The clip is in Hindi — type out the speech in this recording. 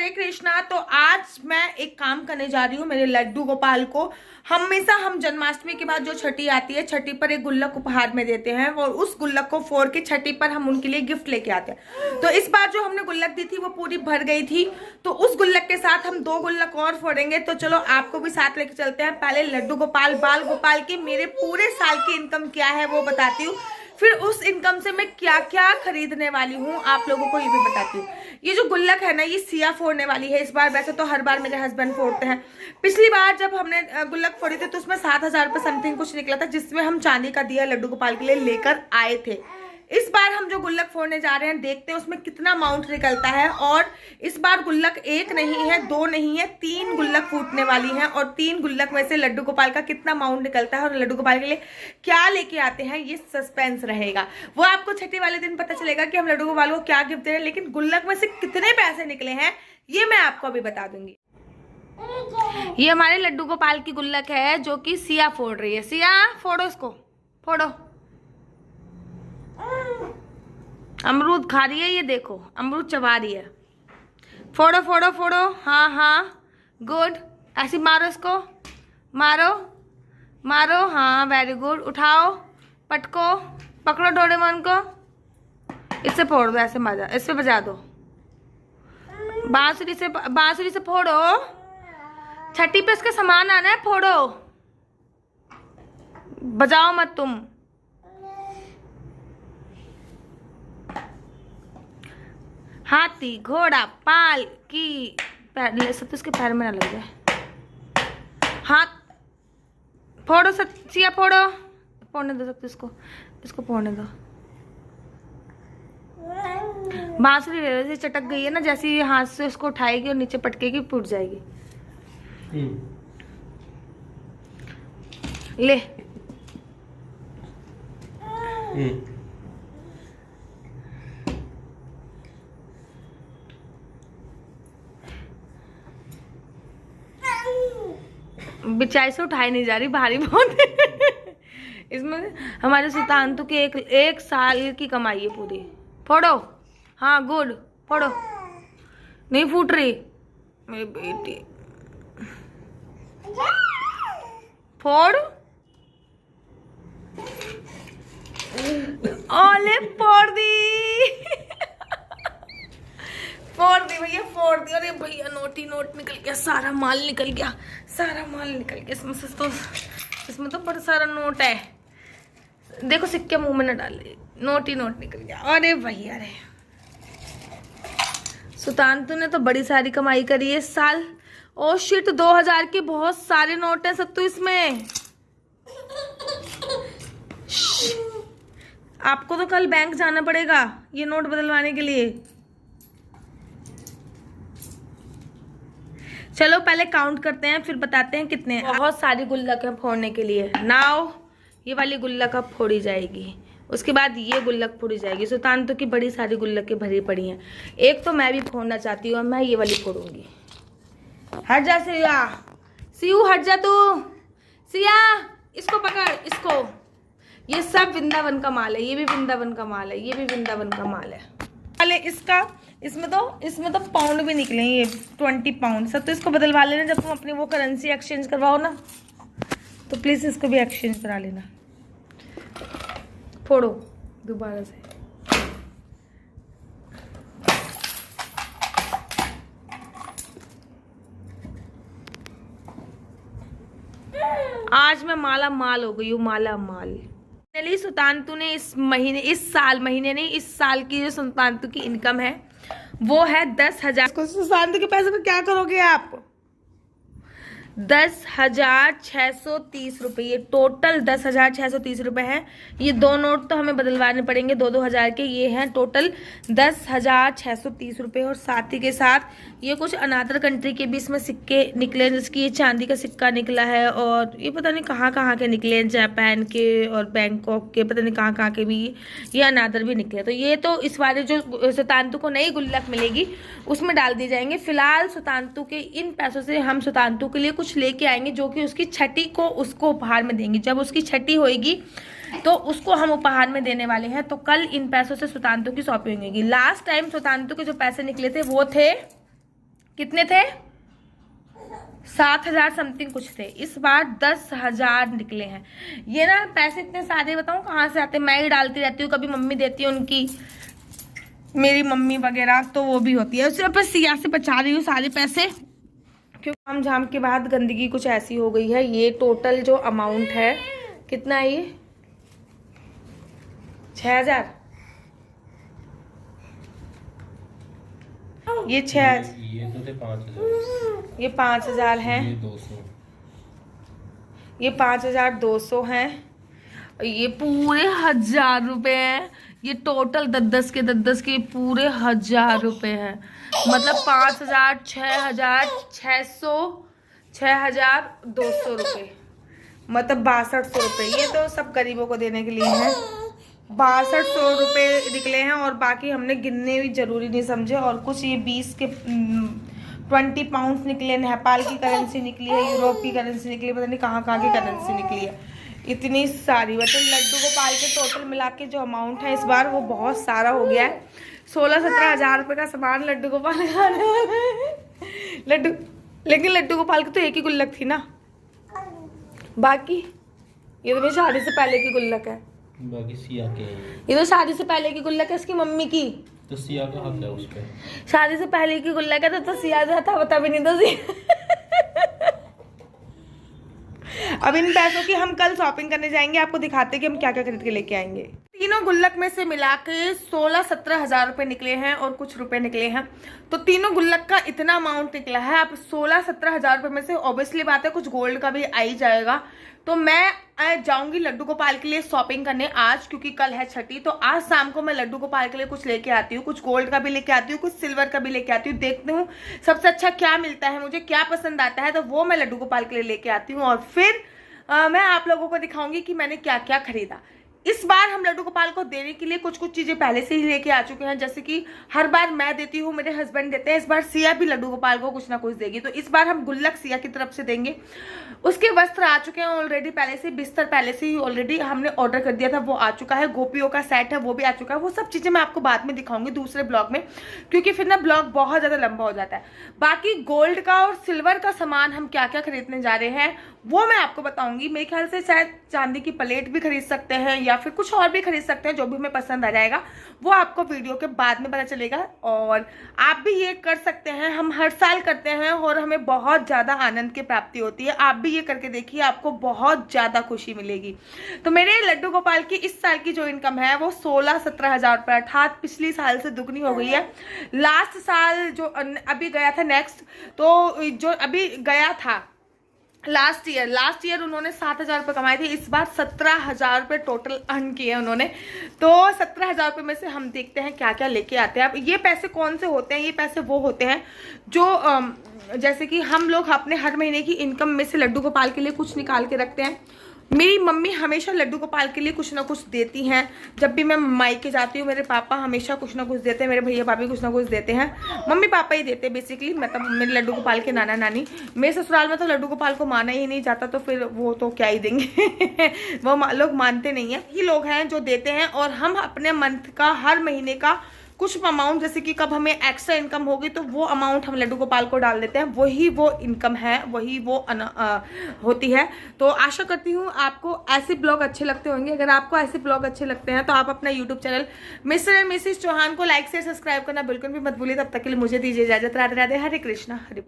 हरे कृष्णा। तो आज मैं एक काम करने जा रही हूँ मेरे लड्डू गोपाल को। हमेशा हम जन्माष्टमी के बाद जो छठी आती है, छठी पर एक गुल्लक उपहार में देते हैं और उस गुल्लक को फोड़ के छठी पर हम उनके लिए गिफ्ट लेके आते हैं। तो इस बार जो हमने गुल्लक दी थी वो पूरी भर गई थी, तो उस गुल्लक के साथ हम 2 गुल्लक और फोड़ेंगे। तो चलो आपको भी साथ लेके चलते हैं। पहले लड्डू गोपाल बाल गोपाल की मेरे पूरे साल की इनकम क्या है वो बताती हूँ, फिर उस इनकम से मैं क्या क्या खरीदने वाली हूँ आप लोगों को ये भी बताती हूँ। ये जो गुल्लक है ना, ये सिया फोड़ने वाली है इस बार। वैसे तो हर बार मेरे हस्बैंड फोड़ते हैं। पिछली बार जब हमने गुल्लक फोड़ी थी तो उसमें 7,000 रुपये समथिंग कुछ निकला था, जिसमें हम चांदी का दिया लड्डू गोपाल के लिए लेकर आए थे। इस बार हम जो गुल्लक फोड़ने जा रहे हैं, देखते हैं उसमें कितना अमाउंट निकलता है। और इस बार गुल्लक 1 नहीं है, 2 नहीं है, 3 गुल्लक फूटने वाली हैं और 3 गुल्लक में से लड्डू गोपाल का कितना अमाउंट निकलता है और लड्डू गोपाल के लिए क्या लेके आते हैं, ये सस्पेंस रहेगा। वो आपको छठी वाले दिन पता चलेगा कि हम लड्डू गोपाल को क्या गिफ्ट दे रहे हैं, लेकिन गुल्लक में से कितने पैसे निकले हैं ये मैं आपको अभी बता दूंगी। ये हमारे लड्डू गोपाल की गुल्लक है जो कि सिया फोड़ रही है। सिया फोड़ो, इसको फोड़ो। अमरूद खा रही है, ये देखो अमरूद चबा रही है। फोड़ो फोड़ो फोड़ो, हाँ हाँ गुड। ऐसे मारो इसको, मारो मारो, हाँ वेरी गुड। उठाओ, पटको, पकड़ो डोरेमोन को, इससे फोड़ दो, ऐसे मजा, इससे बजा दो। बांसुरी से फोड़ो। छठी पे इसका सामान आना है, फोड़ो, बजाओ मत तुम। हाथी घोड़ा पाल की पैर सब तो इसके पैर में ना लग जाए। हाथ फोड़ो, सिया फोड़ो, फोड़ने दो सब, इसको फोड़ने दो। बांसुरी ले लो, चटक गई है ना, जैसे ही हाथ से उसको उठाएगी और नीचे पटकेगी फूट जाएगी। ले बिचाई से उठाई नहीं जा रही, भारी बहुत है। इसमें हमारे सुल्तानतु के एक साल की कमाई है पूरी। फोड़ो, हाँ गुड, फोड़ो। नहीं फूट रही मेरी बेटी, फोड़। ओले फोड़ दी फोड़ दी भैया, फोड़ दी। अरे भैया नोट निकल गया, सारा माल निकल गया, सारा माल निकल गया। इसमें तो बड़ा सारा नोट है। देखो सिक्के मुंह में न डाले, नोट ही नोट निकल गया। अरे भैया अरे, सुल्तानतु ने तो बड़ी सारी कमाई करी है इस साल। ओ शिट, 2000 के बहुत सारे नोट हैं सब तो इसमें। आपको तो कल बैंक जाना पड़ेगा ये नोट बदलवाने के लिए। चलो पहले काउंट करते हैं फिर बताते हैं कितने। बहुत सारी गुल्लक है फोड़ने के लिए। नाउ ये वाली गुल्लक अब फोड़ी जाएगी, उसके बाद ये गुल्लक फोड़ी जाएगी। सुल्तानतु की बड़ी सारी गुल्लकें भरी पड़ी हैं। एक तो मैं भी फोड़ना चाहती हूँ, मैं ये वाली फोड़ूंगी। हट जा सिया, सियू हट जा तू। सिया इसको पकड़, इसको। ये सब वृंदावन का माल है, ये भी वृंदावन का माल है, ये भी वृंदावन का माल है। पहले इसका इसमें तो पाउंड भी निकले, ये 20 पाउंड सब तो इसको बदलवा लेना जब तुम अपनी वो करेंसी एक्सचेंज करवाओ ना, तो प्लीज इसको भी एक्सचेंज करा लेना। फोड़ो दोबारा से। आज मैं माला माल हो गई हूँ, माला माल। सुल्तानतु ने इस साल की जो सुल्तानतु की इनकम है वो है 10,000। सुल्तानतु के पैसे को क्या करोगे आप? 10,630 रुपये, ये टोटल 10,630 रुपये है। ये 2 नोट तो हमें बदलवाने पड़ेंगे 2-2 के। ये हैं टोटल 10,630 रुपये। और साथ ही के साथ ये कुछ अनादर कंट्री के भी इसमें सिक्के निकले, जिसकी ये चांदी का सिक्का निकला है और ये पता नहीं कहाँ के निकले, जापान के और बैंकॉक के, पता नहीं कहाँ के भी ये अनादर भी निकले। तो ये तो इस बार जो सुल्तानतु को नई गुल्लक मिलेगी उसमें डाल दिए जाएंगे। फिलहाल सुल्तानतु के इन पैसों से हम सुल्तानतु के लिए कुछ लेके आएंगे जो कि उसकी छठी को उसको उपहार में देंगे। जब उसकी छठी होएगी तो उसको हम उपहार में देने वाले हैं। तो कल इन पैसों से सुल्तानतु की शॉपिंग होगी। लास्ट टाइम सुल्तानतु के जो पैसे निकले थे वो थे कितने थे? 7,000 समथिंग कुछ थे। इस बार 10,000 निकले हैं। ये ना पैसे इतने सारे बताऊं कहाँ से आते हैं, मैं ही डालती रहती हूँ, कभी मम्मी देती है उनकी, मेरी मम्मी वगैरह, तो वो भी होती है। उससे बस सिया से बचा रही हूँ सारे पैसे, क्योंकि काम झाम के बाद गंदगी कुछ ऐसी हो गई है। ये टोटल जो अमाउंट है कितना है ये? 6,000। ये 6,000, ये तो थे 5,000, ये 5,000 है, ये 200, ये 5,200 हैं, ये पूरे 1,000 रुपए हैं। ये टोटल 10-10 के 10-10 के पूरे 1,000 रुपए हैं। मतलब 5,000, 6,600, 6,200 रुपये, मतलब 6200 रुपये। ये तो सब गरीबों को देने के लिए है। 6200 रुपये निकले हैं, और बाकी हमने गिनने भी जरूरी नहीं समझे। और कुछ ये 20 के 20 पाउंड निकले, नेपाल की करेंसी निकली है, यूरोप की करेंसी निकली, पता नहीं कहाँ कहाँ की करेंसी निकली है। इतनी सारी, मतलब लड्डू गोपाल के टोटल मिला के जो अमाउंट है इस बार वो बहुत सारा हो गया है। 16-17 हज़ार रुपये का सामान लड्डू गोपाल खाने वाला है। लड्डू, लेकिन लड्डू गोपाल की तो एक ही गुल्लक थी ना, बाकी ये तो मेरी शादी से पहले की गुल्लक है। बाकी सिया के हैं। ये तो शादी से पहले की गुल्लक है इसकी मम्मी की। तो सिया का हक है उस पे। शादी से पहले की गुल्लक है तो सिया था, पता भी नहीं तो सिया। अब इन पैसों की हम कल शॉपिंग करने जाएंगे, आपको दिखाते हैं कि हम क्या क्या खरीद के लेके आएंगे। तीनों गुल्लक में से मिला के 16-17 हज़ार रुपये निकले हैं और कुछ रुपए निकले हैं। तो तीनों गुल्लक का इतना अमाउंट निकला है। अब 16-17 हज़ार रुपये में से ऑब्वियसली बात है कुछ गोल्ड का भी आ ही जाएगा। तो मैं जाऊंगी लड्डू गोपाल के लिए शॉपिंग करने आज, क्योंकि कल है छठी। तो आज शाम को मैं लड्डू गोपाल के लिए कुछ लेके आती हूँ, कुछ गोल्ड का भी लेके आती हूँ, कुछ सिल्वर का भी लेके आती हूँ। देखती हूँ सबसे अच्छा क्या मिलता है, मुझे क्या पसंद आता है, तो वो मैं लड्डू गोपाल के लिए लेके आती हूँ। और फिर मैं आप लोगों को दिखाऊंगी कि मैंने क्या क्या खरीदा। इस बार हम लड्डू गोपाल को देने के लिए कुछ कुछ चीजें पहले से ही लेके आ चुके हैं। जैसे कि हर बार मैं देती हूँ, मेरे हस्बैंड देते हैं, इस बार सिया भी लड्डू गोपाल को कुछ ना कुछ देगी। तो इस बार हम गुल्लक सिया की तरफ से देंगे। उसके वस्त्र आ चुके हैं ऑलरेडी पहले से, बिस्तर पहले से ही ऑलरेडी हमने ऑर्डर कर दिया था, वो आ चुका है। गोपियों का सेट है वो भी आ चुका है। वो सब चीजें मैं आपको बाद में दिखाऊंगी दूसरे ब्लॉग में, क्योंकि फिर ना ब्लॉग बहुत ज्यादा लंबा हो जाता है। बाकी गोल्ड का और सिल्वर का सामान हम क्या क्या खरीदने जा रहे हैं वो मैं आपको बताऊंगी। मेरे ख्याल से शायद चांदी की प्लेट भी खरीद सकते हैं या फिर कुछ और भी खरीद सकते हैं, जो भी हमें पसंद आ जाएगा वो आपको वीडियो के बाद में पता चलेगा। और आप भी ये कर सकते हैं, हम हर साल करते हैं और हमें बहुत ज्यादा आनंद की प्राप्ति होती है। आप भी ये करके देखिए, आपको बहुत ज्यादा खुशी मिलेगी। तो मेरे लड्डू गोपाल की इस साल की जो इनकम है वो 16-17 हज़ार रुपये, अर्थात पिछली साल से दुगनी हो गई है। लास्ट साल जो अभी गया था नेक्स्ट, तो जो अभी गया था लास्ट ईयर उन्होंने 7,000 रुपये कमाए थे। इस बार 17,000 रुपये टोटल अर्न किए उन्होंने। तो 17,000 रुपये में से हम देखते हैं क्या क्या लेके आते हैं। अब ये पैसे कौन से होते हैं? ये पैसे वो होते हैं जो जैसे कि हम लोग अपने हर महीने की इनकम में से लड्डू गोपाल के लिए कुछ निकाल के रखते हैं। मेरी मम्मी हमेशा लड्डू गोपाल के लिए कुछ ना कुछ देती हैं। जब भी मैं मायके जाती हूँ मेरे पापा हमेशा कुछ ना कुछ देते हैं, मेरे भैया भाभी कुछ ना कुछ देते हैं। मम्मी पापा ही देते हैं बेसिकली, मतलब मेरे लड्डू गोपाल के नाना नानी। मेरे ससुराल में तो लड्डू गोपाल को माना ही नहीं जाता, तो फिर वो तो क्या ही देंगे। वो लोग मानते नहीं है। ये लोग हैं जो देते हैं, और हम अपने मंथ का हर महीने का कुछ अमाउंट, जैसे कि कब हमें एक्स्ट्रा इनकम होगी तो वो अमाउंट हम लड्डू गोपाल को डाल देते हैं। वही वो इनकम है, वही वो होती है। तो आशा करती हूँ आपको ऐसे ब्लॉग अच्छे लगते होंगे। अगर आपको ऐसे ब्लॉग अच्छे लगते हैं तो आप अपना YouTube channel Mister and Mrs Chauhan को लाइक से सब्सक्राइब करना बिल्कुल भी मत भूलिए। तब तक के लिए मुझे दीजिए इजाजत। राधे राधे, हरे कृष्णा, हरे।